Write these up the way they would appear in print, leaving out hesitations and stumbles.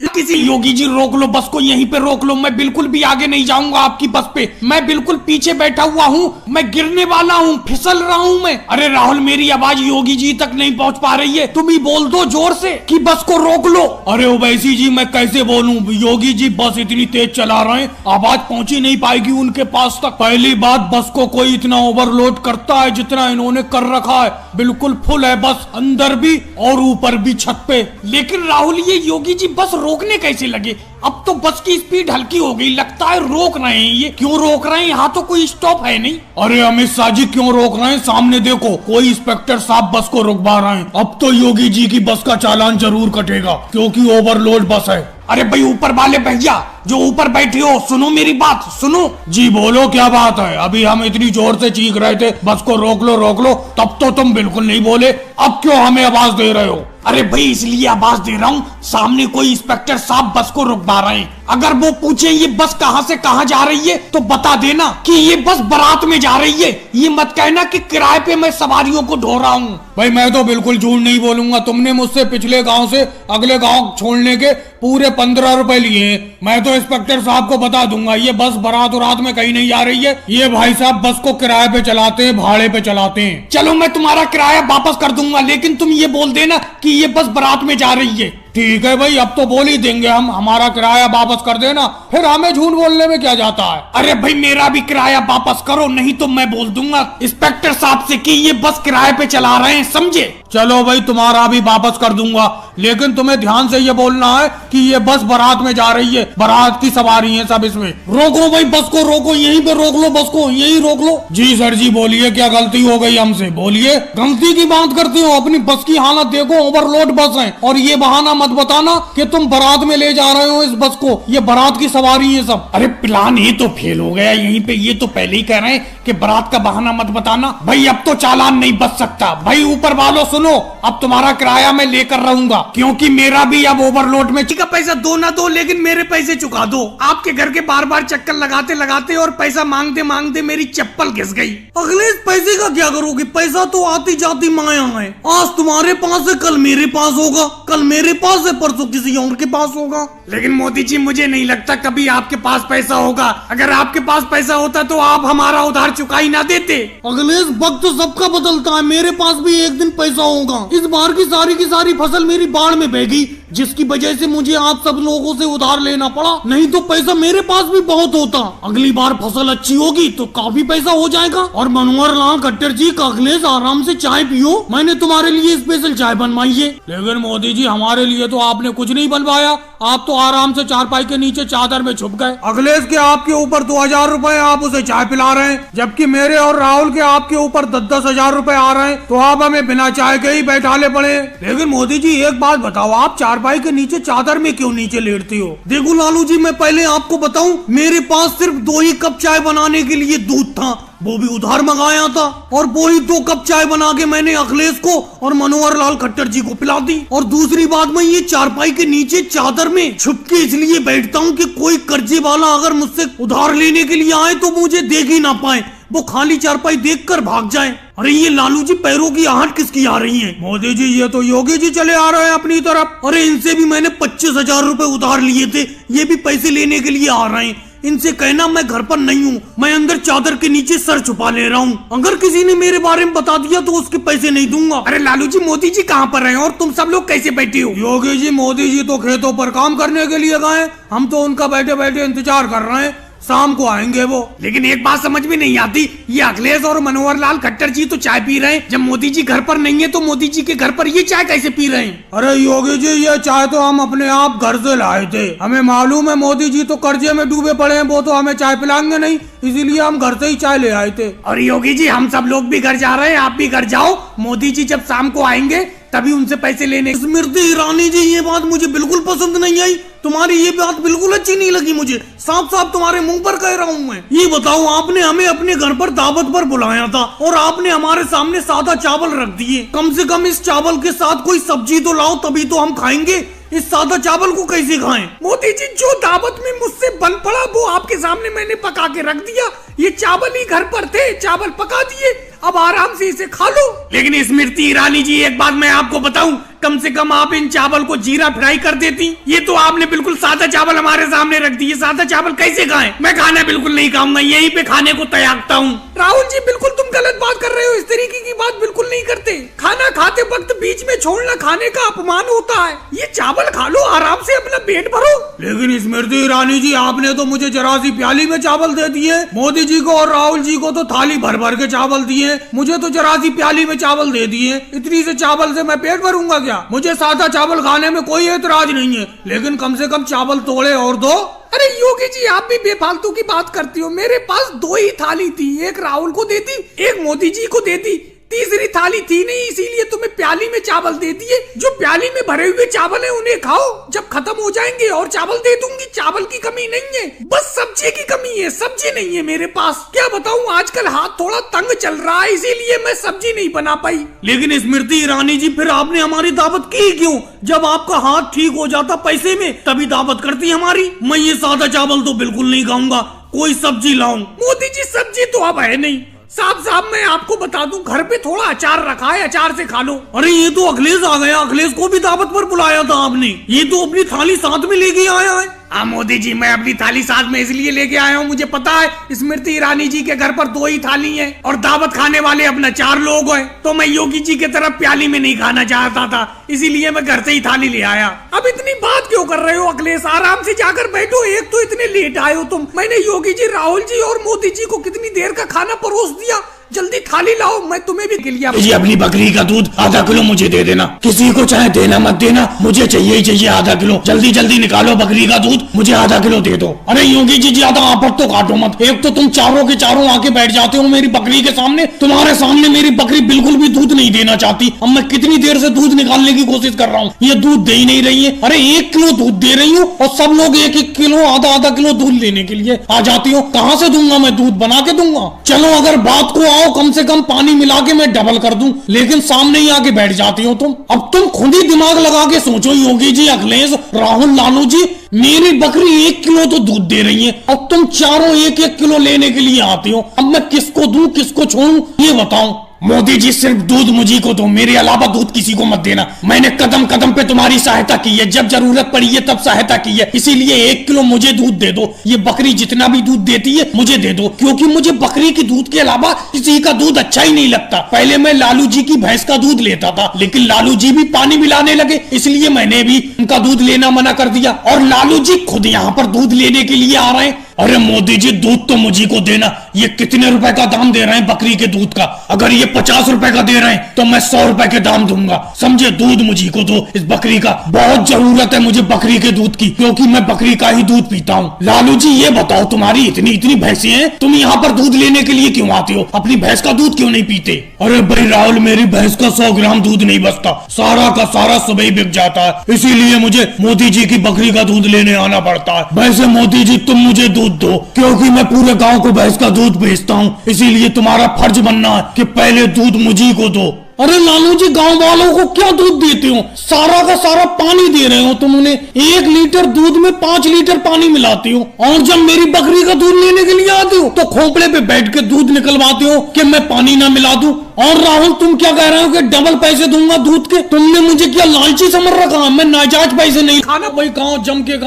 किसी योगी जी रोक लो बस को, यहीं पे रोक लो। मैं बिल्कुल भी आगे नहीं जाऊंगा आपकी बस पे। मैं बिल्कुल पीछे बैठा हुआ हूँ, मैं गिरने वाला हूँ, फिसल रहा हूँ मैं। अरे राहुल, मेरी आवाज योगी जी तक नहीं पहुँच पा रही है, तुम ही बोल दो जोर से कि बस को रोक लो। अरे ओवैसी जी, मैं कैसे बोलूं? योगी जी बस इतनी तेज चला रहे हैं, आवाज पहुंची नहीं पाएगी उनके पास तक। पहली बात, बस को कोई इतना ओवरलोड करता है जितना इन्होंने कर रखा है? बिल्कुल फुल है बस, अंदर भी और ऊपर भी छत पे। लेकिन राहुल, ये योगी जी बस रोकने कैसे लगे? अब तो बस की स्पीड हल्की हो गई, लगता है रोक रहे हैं। ये क्यों रोक रहे हैं? यहाँ तो कोई स्टॉप है नहीं। अरे अमित शाह जी, क्यों रोक रहे हैं? सामने देखो, कोई इंस्पेक्टर साहब बस को रुकवा रहे हैं। अब तो योगी जी की बस का चालान जरूर कटेगा, क्योंकि ओवरलोड बस है। अरे भाई, ऊपर वाले भैया जो ऊपर बैठे हो, सुनो मेरी बात, सुनो जी। बोलो, क्या बात है? अभी हम इतनी जोर से चीख रहे थे बस को रोक लो रोक लो, तब तो तुम बिल्कुल नहीं बोले। अब क्यों हमें आवाज दे रहे हो? अरे भाई, इसलिए आवाज दे रहा हूँ, सामने कोई इंस्पेक्टर साहब बस को रुकवा रहे हैं। अगर वो पूछे ये बस कहाँ से कहाँ जा रही है तो बता देना कि ये बस बारात में जा रही है। ये मत कहना कि किराए पे मैं सवारियों को ढो रहा हूँ। भाई मैं तो बिल्कुल झूठ नहीं बोलूंगा। तुमने मुझसे पिछले गांव से अगले गांव छोड़ने के पूरे 15 रुपए लिए। मैं तो इंस्पेक्टर साहब को बता दूंगा, ये बस बारात रात में कहीं नहीं जा रही है। ये भाई साहब बस को किराए पे चलाते हैं, भाड़े पे चलाते हैं। चलो, मैं तुम्हारा किराया वापस कर दूंगा, लेकिन तुम ये बोल देना कि ये बस बारात में जा रही है। ठीक है भाई, अब तो बोल ही देंगे हम, हमारा किराया वापस कर देना, फिर हमें झूठ बोलने में क्या जाता है। अरे भाई, मेरा भी किराया वापस करो, नहीं तो मैं बोल दूंगा इंस्पेक्टर साहब से कि ये बस किराए पे चला रहे हैं, समझे? चलो भाई, तुम्हारा भी वापस कर दूंगा, लेकिन तुम्हें ध्यान से ये बोलना है कि ये बस बारात में जा रही है, बारात की सवारी है सब इसमें। रोको भाई, बस को रोको, यहीं पे रोक लो, बस को यहीं रोक लो। जी सर जी, बोलिए, क्या गलती हो गई हमसे? बोलिए। गलती की बात करते हो? अपनी बस की हालत देखो, ओवरलोड बस है, और ये बहाना मत बताना कि तुम बारात में ले जा रहे हो इस बस को, ये बारात की सवारी है सब। अरे प्लान ही तो फेल हो गया यहीं पे, ये तो पहले ही कह रहे हैं कि बारात का बहाना मत बताना। भाई अब तो चालान नहीं बच सकता। भाई ऊपर वालों सुनो, अब तुम्हारा किराया मैं लेकर रहूंगा, क्योंकि मेरा भी अब ओवरलोड में का पैसा दो ना दो, लेकिन मेरे पैसे चुका दो। आपके घर के बार बार चक्कर लगाते लगाते और पैसा मांगते मांगते मेरी चप्पल घिस गई। अगले इस पैसे का क्या करोगे? पैसा तो आती जाती माया है, आज तुम्हारे पास है, कल मेरे पास होगा, कल मेरे पास है, परसों किसी और के पास होगा। लेकिन मोदी जी, मुझे नहीं लगता कभी आपके पास पैसा होगा। अगर आपके पास पैसा होता तो आप हमारा उधार चुका ही ना देते। अगले वक्त तो सबका बदलता है, मेरे पास भी एक दिन पैसा होगा। इस बार की सारी फसल मेरी बाढ़ में बह गई, जिसकी वजह से मुझे आप सब लोगों से उधार लेना पड़ा, नहीं तो पैसा मेरे पास भी बहुत होता। अगली बार फसल अच्छी होगी तो काफी पैसा हो जाएगा। और मनोहर लाल खट्टर जी, अखिलेश आराम से चाय पियो, मैंने तुम्हारे लिए स्पेशल चाय बनवाई है। लेकिन मोदी जी, हमारे लिए तो आपने कुछ नहीं बनवाया, आप तो आराम से चारपाई के नीचे चादर में छुप गए। अखिलेश के आपके ऊपर 2000 रुपए, आप उसे चाय पिला रहे हैं, जबकि मेरे और राहुल के आपके ऊपर 10-10 हजार रुपए आ रहे हैं, तो आप हमें बिना चाय के ही बैठा ले पड़े। लेकिन मोदी जी, एक बात बताओ, आप चारपाई के नीचे चादर में क्यों नीचे लेटती हो? देखो लालू जी, मैं पहले आपको बताऊं, मेरे पास सिर्फ 2 ही कप चाय बनाने के लिए दूध था, वो भी उधार मंगाया था, और वो ही 2 कप चाय बना के मैंने अखिलेश को और मनोहर लाल खट्टर जी को पिला दी। और दूसरी बात, मैं ये चारपाई के नीचे चादर में छुप के इसलिए बैठता हूँ कि कोई कर्जे वाला अगर मुझसे उधार लेने के लिए आए तो मुझे देख ही ना पाए, वो खाली चारपाई देखकर भाग जाए। अरे ये लालू जी, पैरों की आहट किसकी आ रही है? मोदी जी, ये तो योगी जी चले आ रहे हैं अपनी तरफ। अरे इनसे भी मैंने 25,000 रुपए उधार लिए थे, ये भी पैसे लेने के लिए आ रहे हैं। इनसे कहना मैं घर पर नहीं हूँ, मैं अंदर चादर के नीचे सर छुपा ले रहा हूँ। अगर किसी ने मेरे बारे में बता दिया तो उसके पैसे नहीं दूंगा। अरे लालू जी, मोदी जी कहाँ पर हैं और तुम सब लोग कैसे बैठे हो? योगी जी, मोदी जी तो खेतों पर काम करने के लिए गए, हम तो उनका बैठे बैठे इंतजार कर रहे हैं, शाम को आएंगे वो। लेकिन एक बात समझ में नहीं आती, ये अखिलेश और मनोहर लाल खट्टर जी तो चाय पी रहे हैं, जब मोदी जी घर पर नहीं है तो मोदी जी के घर पर ये चाय कैसे पी रहे हैं? अरे योगी जी, ये चाय तो हम अपने आप घर से लाए थे, हमें मालूम है मोदी जी तो कर्जे में डूबे पड़े हैं, वो तो हमें चाय पिलाएंगे नहीं, इसीलिए हम घर से ही चाय ले आए थे। और योगी जी, हम सब लोग भी घर जा रहे हैं, आप भी घर जाओ, मोदी जी जब शाम को आएंगे तभी उनसे पैसे लेने। स्मृति ईरानी जी, ये बात मुझे बिल्कुल पसंद नहीं आई, तुम्हारी ये बात बिल्कुल अच्छी नहीं लगी मुझे, साफ साफ तुम्हारे मुंह पर कह रहा हूँ मैं। ये बताओ, आपने हमें अपने घर पर दावत पर बुलाया था और आपने हमारे सामने सादा चावल रख दिए, कम से कम इस चावल के साथ कोई सब्जी तो लाओ, तभी तो हम खाएंगे। इस सादा चावल को कैसे खाएं? मोदी जी, जो दावत में मुझसे बन पड़ा वो आपके सामने मैंने पका के रख दिया, ये चावल ही घर पर थे, चावल पका दिए, अब आराम से इसे खा लो। लेकिन स्मृति ईरानी जी, एक बात मैं आपको बताऊं, कम से कम आप इन चावल को जीरा फ्राई कर देती। ये तो आपने बिल्कुल सादा चावल हमारे सामने रख दिए। सादा चावल कैसे खाएं? मैं खाना बिल्कुल नहीं खाऊंगा, यहीं पे खाने को त्यागता हूँ। राहुल जी, बिल्कुल तुम गलत बात कर रहे हो। इस तरीके की बात बिल्कुल नहीं करते। खाना खाते वक्त बीच में छोड़ना खाने का अपमान होता है। ये चावल खा लो, आराम से अपना पेट भरो। लेकिन स्मृति ईरानी जी, आपने तो मुझे जरा सी प्याली में चावल दे दिए। मोदी जी को और राहुल जी को तो थाली भर भर के चावल दिए, मुझे तो जरा सी प्याली में चावल दे दिए। इतनी से चावल से मैं पेट भरूंगा क्या? मुझे सादा चावल खाने में कोई एतराज नहीं है, लेकिन कम से कम चावल तोड़े और दो। अरे योगी जी, आप भी बेफालतू की बात करती हो। मेरे पास 2 ही थाली थी, एक राहुल को दे दी, एक मोदी जी को दे दी। तीसरी थाली थी नहीं, इसीलिए तुम्हें प्याली में चावल दे दिए। जो प्याली में भरे हुए चावल है उन्हें खाओ, जब खत्म हो जाएंगे और चावल दे दूंगी। चावल की कमी नहीं है, बस सब्जी की कमी है। सब्जी नहीं है मेरे पास। क्या बताऊं, आजकल हाथ थोड़ा तंग चल रहा है, इसीलिए मैं सब्जी नहीं बना पाई। लेकिन स्मृति ईरानी जी, फिर आपने हमारी दावत की क्यों? जब आपका हाथ ठीक हो जाता पैसे में, तभी दावत करती हमारी। मैं ये सादा चावल तो बिल्कुल नहीं खाऊंगा, कोई सब्जी लाऊं। मोदी जी, सब्जी तो अब है नहीं। साहब साहब, मैं आपको बता दूं, घर पे थोड़ा अचार रखा है, अचार से खा लो। अरे ये तो अखिलेश आ गया, अखिलेश को भी दावत पर बुलाया था आपने। ये तो अपनी थाली साथ में लेके आया है। हाँ मोदी जी, मैं अपनी थाली साथ में इसलिए लेके आया हूँ, मुझे पता है स्मृति ईरानी जी के घर पर 2 ही थाली है और दावत खाने वाले अपना 4 लोग हैं। तो मैं योगी जी की तरफ प्याली में नहीं खाना चाहता था, इसीलिए मैं घर से ही थाली ले आया। अब इतनी बात क्यों कर रहे हो अखिलेश? आराम से जाकर बैठो। एक तो इतने लेट आए हो तुम। मैंने योगी जी, राहुल जी और मोदी जी को कितनी देर का खाना परोस दिया। जल्दी थाली लाओ, मैं तुम्हें भी लिया। जी, अपनी बकरी का दूध आधा किलो मुझे दे देना। किसी को चाहे देना मत देना, मुझे चाहिए ही चाहिए आधा किलो। जल्दी जल्दी निकालो बकरी का दूध, मुझे आधा किलो दे दो। अरे योगी जी, ज्यादा आपट तो काटो मत। एक तो तुम चारों के चारों आके बैठ जाते हो मेरी बकरी के सामने। तुम्हारे सामने मेरी बकरी बिल्कुल भी दूध नहीं देना चाहती। अब मैं कितनी देर से दूध निकालने की कोशिश कर रहा हूँ, ये दूध दे ही नहीं रही है। अरे 1 किलो दूध दे रही हूँ और सब लोग 1-1 किलो, आधा किलो दूध लेने के लिए आ जाती हो। कहाँ से दूंगा मैं दूध? बना के दूंगा। चलो अगर बात को आओ, कम से कम पानी मिला के मैं डबल कर दूं, लेकिन सामने ही आके बैठ जाती हो तुम। अब तुम खुद ही दिमाग लगा के सोचो योगी जी, अखिलेश, राहुल, लालू जी, मेरी बकरी 1 किलो तो दूध दे रही है और तुम चारों 1-1 किलो लेने के लिए आती हो। अब मैं किसको दूं, किसको छोड़ूं, ये बताओ। मोदी जी, सिर्फ दूध मुझी को दो, मेरे अलावा दूध किसी को मत देना। मैंने कदम कदम पे तुम्हारी सहायता की है, जब जरूरत पड़ी है तब सहायता की है, इसीलिए 1 किलो मुझे दूध दे दो। ये बकरी जितना भी दूध देती है मुझे दे दो, क्योंकि मुझे बकरी की दूध के अलावा किसी का दूध अच्छा ही नहीं लगता। पहले मैं लालू जी की भैंस का दूध लेता था, लेकिन लालू जी भी पानी मिलाने लगे, इसलिए मैंने भी उनका दूध लेना मना कर दिया। और लालू जी खुद यहाँ पर दूध लेने के लिए आ रहे हैं। अरे मोदी जी, दूध तो मुझी को देना। ये कितने रुपए का दाम दे रहे हैं बकरी के दूध का? अगर ये 50 रुपए का दे रहे हैं तो मैं 100 रुपए के दाम दूंगा, समझे? दूध मुझी को दो, इस बकरी का बहुत जरूरत है मुझे बकरी के दूध की, क्योंकि मैं बकरी का ही दूध पीता हूँ। लालू जी, ये बताओ, तुम्हारी इतनी भैंसें हैं, तुम यहाँ पर दूध लेने के लिए क्यों आते हो? अपनी भैंस का दूध क्यों नहीं पीते? अरे भाई राहुल, मेरी भैंस का 100 ग्राम दूध नहीं बचता, सारा का सारा सुबह ही बिक जाता है, इसीलिए मुझे मोदी जी की बकरी का दूध लेने आना पड़ता है। वैसे मोदी जी, तुम मुझे दूध दो, क्योंकि मैं पूरे गांव को भैंस का दूध बेचता हूँ, इसीलिए तुम्हारा फर्ज बनना है कि पहले दूध मुझी को दो। अरे लालू जी, गांव वालों को क्या दूध देते हो? सारा का सारा पानी दे रहे हो तुम उन्हें। 1 लीटर दूध में 5 लीटर पानी मिलाती हो, और जब मेरी बकरी का दूध लेने के लिए आती हो तो खोपड़े पे बैठ के दूध निकलवाते हो कि मैं पानी ना मिला दूं। और राहुल, तुम क्या कह रहे हो कि डबल पैसे दूंगा दूध के? तुमने मुझे क्या लालची समझ रखा? मैं नाजायज पैसे नहीं खाना। भाई खाओ, जम के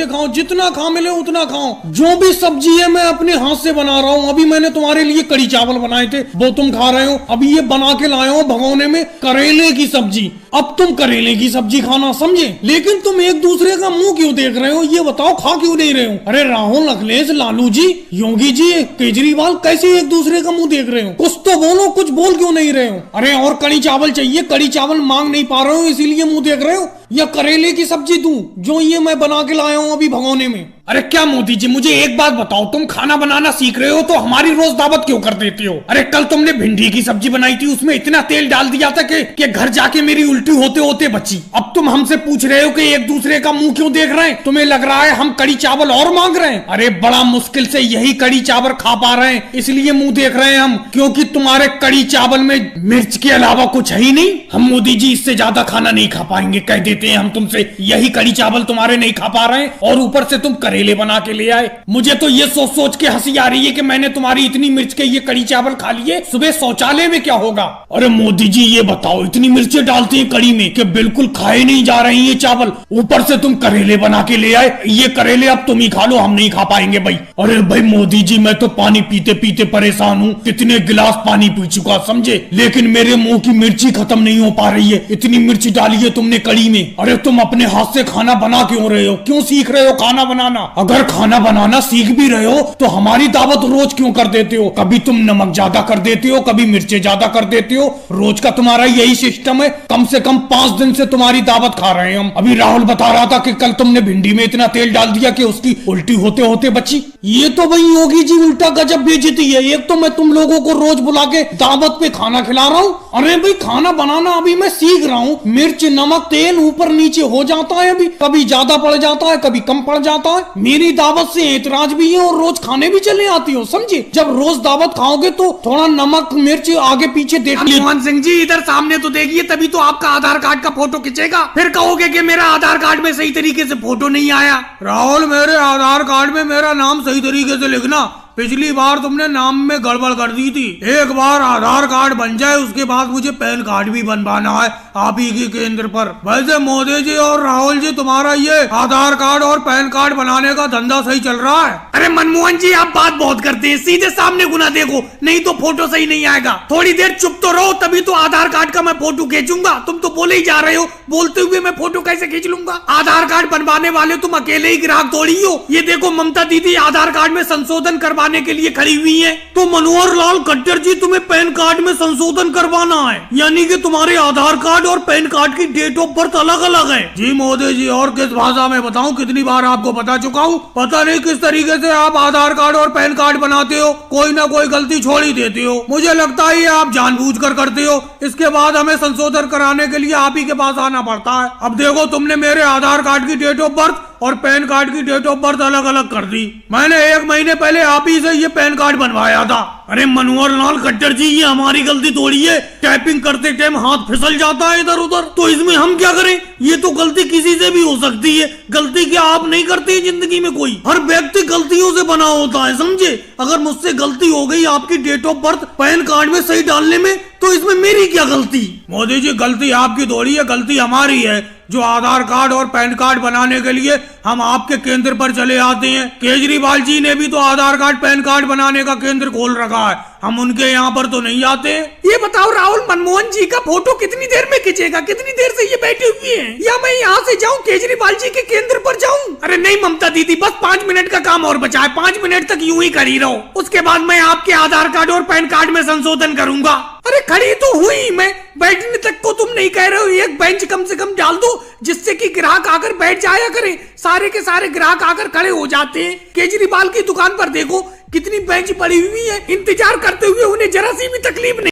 खाओ, जितना खा मिले उतना खाओ। जो भी सब्जी है मैं अपने हाथ से बना रहा हूँ। अभी मैंने तुम्हारे लिए कड़ी चावल बनाए थे, वो तुम खा रहे हो। अभी ये बना के लाया हूँ भगोने में करेले की सब्जी, अब तुम करेले की सब्जी खाना, समझे? लेकिन तुम एक दूसरे का मुंह क्यों देख रहे हो? ये बताओ, खा क्यों नहीं रहे हो? अरे राहुल, अखिलेश, लालू जी, योगी जी, केजरीवाल, कैसे एक दूसरे का मुंह देख रहे हो? कुछ तो बोलो, कुछ बोल क्यों नहीं रहे हो? अरे और कड़ी चावल चाहिए, कड़ी चावल मांग नहीं पा रहे हो इसीलिए मुंह देख रहे हो? या करेले की सब्जी दूं जो ये मैं बना के लाया हूँ अभी भगोने में? अरे क्या मोदी जी, मुझे एक बात बताओ, तुम खाना बनाना सीख रहे हो तो हमारी रोज दावत क्यों कर देते हो? अरे कल तुमने भिंडी की सब्जी बनाई थी, उसमें इतना तेल डाल दिया था कि घर जाके मेरी उल्टी उल्टी होते होते बची। अब तुम हमसे पूछ रहे हो कि एक दूसरे का मुंह क्यों देख रहे हैं? तुम्हें लग रहा है हम कड़ी चावल और मांग रहे हैं? अरे बड़ा मुश्किल से यही कड़ी चावल खा पा रहे हैं, इसलिए मुंह देख रहे हैं हम, क्योंकि तुम्हारे कड़ी चावल में मिर्च के अलावा कुछ है ही नहीं। हम मोदी जी इससे ज्यादा खाना नहीं खा पाएंगे, कह देते हैं हम तुमसे। यही कड़ी चावल तुम्हारे नहीं खा पा रहे हैं और ऊपर से तुम करेले बना के ले आए। मुझे तो ये सोच सोच के हंसी आ रही है कि मैंने तुम्हारी इतनी मिर्च के ये कड़ी चावल खा लिए, सुबह शौचालय में क्या होगा? अरे मोदी जी ये बताओ, इतनी मिर्चें डालती हैं कड़ी में कि बिल्कुल खाए नहीं जा रही ये चावल, ऊपर से तुम करेले बना के ले आए। ये करेले अब तुम ही खा लो, हम नहीं खा पाएंगे भाई। अरे भाई मोदी जी मैं तो पानी पीते पीते परेशान हूँ, कितने गिलास पानी पी चुका समझे, लेकिन मेरे मुंह की मिर्ची खत्म नहीं हो पा रही है। इतनी मिर्ची डाली है तुमने कड़ी में। अरे तुम अपने हाथ से खाना बना क्यों रहे हो? क्यों सीख रहे हो खाना बनाना? अगर खाना बनाना सीख भी रहे हो तो हमारी दावत रोज क्यों कर देते हो? कभी तुम नमक ज्यादा कर देते हो, कभी मिर्चे ज्यादा कर देते हो। रोज का तुम्हारा यही सिस्टम है। कम से कम 5 दिन से तुम्हारी दावत खा रहे हैं हम। अभी राहुल बता रहा था कि कल तुमने भिंडी में इतना तेल डाल दिया कि उसकी उल्टी होते होते बची। ये तो भाई योगी जी उल्टा गजब बेइज्जती है। एक तो मैं तुम लोगों को रोज बुला के दावत पे खाना खिला रहा हूँ। अरे भाई खाना बनाना अभी मैं सीख रहा हूँ। मिर्च नमक तेल ऊपर नीचे हो जाता है, अभी कभी ज्यादा पड़ जाता है, कभी कम पड़ जाता है। मेरी दावत से एतराज भी है और रोज खाने भी चले आती हो समझे। जब रोज दावत खाओगे तो थोड़ा नमक मिर्च आगे पीछे देख लीजिए। मोहन सिंह जी इधर सामने तो देखिए, तभी तो आपका आधार कार्ड का फोटो खींचेगा, फिर कहोगे कि मेरा आधार कार्ड में सही तरीके से फोटो नहीं आया। राहुल मेरे आधार कार्ड में मेरा नाम सही तरीके से लिखना। पिछली बार तुमने नाम में गड़बड़ कर दी थी। एक बार आधार कार्ड बन जाए उसके बाद मुझे पैन कार्ड भी बनवाना है आप ही के केंद्र पर। वैसे मोदी जी और राहुल जी तुम्हारा ये आधार कार्ड और पैन कार्ड बनाने का धंधा सही चल रहा है? अरे मनमोहन जी आप बात बहुत करते हैं, सीधे सामने गुना देखो, नहीं तो फोटो सही नहीं आएगा। थोड़ी देर चुप तो रहो, तभी तो आधार कार्ड का मैं फोटो खींचूंगा। तुम तो बोले ही जा रहे हो, बोलते हुए मैं फोटो कैसे खींच लूंगा? आधार कार्ड बनवाने वाले तुम अकेले ही ग्राहक थोड़ी हो। ये देखो ममता दीदी आधार कार्ड में संशोधन करवा के लिए खड़ी हुई है। तो मनोहर लाल खट्टर जी तुम्हें पैन कार्ड में संशोधन करवाना है, यानी कि तुम्हारे आधार कार्ड और पैन कार्ड की डेट ऑफ बर्थ अलग अलग है। जी मोदी जी, और किस भाषा में बताऊं? कितनी बार आपको बता चुका हूं। पता नहीं किस तरीके से आप आधार कार्ड और पैन कार्ड बनाते हो, कोई ना कोई गलती छोड़ ही देते हो। मुझे लगता है आप जानबूझकर करते हो। इसके बाद हमें संशोधन कराने के लिए आप ही के पास आना पड़ता है। अब देखो तुमने मेरे आधार कार्ड की डेट ऑफ बर्थ और पैन कार्ड की डेट ऑफ बर्थ अलग अलग कर दी। मैंने 1 महीने पहले आप ही से ये पैन कार्ड बनवाया था। अरे मनोहर लाल खट्टर जी ये हमारी गलती थोड़ी है, टाइपिंग करते टाइम हाथ फिसल जाता है इधर उधर, तो इसमें हम क्या करें? ये तो गलती किसी से भी हो सकती है। गलती क्या आप नहीं करते जिंदगी में? कोई हर व्यक्ति गलतियों से बना होता है समझे। अगर मुझसे गलती हो गई आपकी date of birth PAN card में सही डालने में, तो इसमें मेरी क्या गलती? मोदी जी गलती आपकी थोड़ी है, गलती हमारी है जो आधार कार्ड और पैन कार्ड बनाने के लिए हम आपके केंद्र पर चले आते हैं। केजरीवाल जी ने भी तो आधार कार्ड पैन कार्ड बनाने का केंद्र खोल रखा है, हम उनके यहाँ पर तो नहीं आते। ये बताओ राहुल, मनमोहन जी का फोटो कितनी देर में खींचेगा? कितनी देर से ये बैठे हुए हैं? या मैं यहाँ से जाऊँ केजरीवाल जी के केंद्र पर जाऊँ? अरे नहीं ममता दीदी, बस 5 मिनट का काम और बचा है। 5 मिनट तक यूं ही खड़ी रहो, उसके बाद मैं आपके आधार कार्ड और पैन कार्ड में संशोधन करूंगा। अरे खड़ी तो हुई मैं, बैठने तक को तुम नहीं कह रहे हो। एक बेंच कम से कम डाल दो जिससे कि ग्राहक आकर बैठ जाया करें। सारे के सारे ग्राहक आकर खड़े हो जाते हैं। केजरीवाल की दुकान पर देखो कितनी बेंच पड़ी हुई है, इंतजार करते हुए उन्हें जरा सी भी तकलीफ नहीं।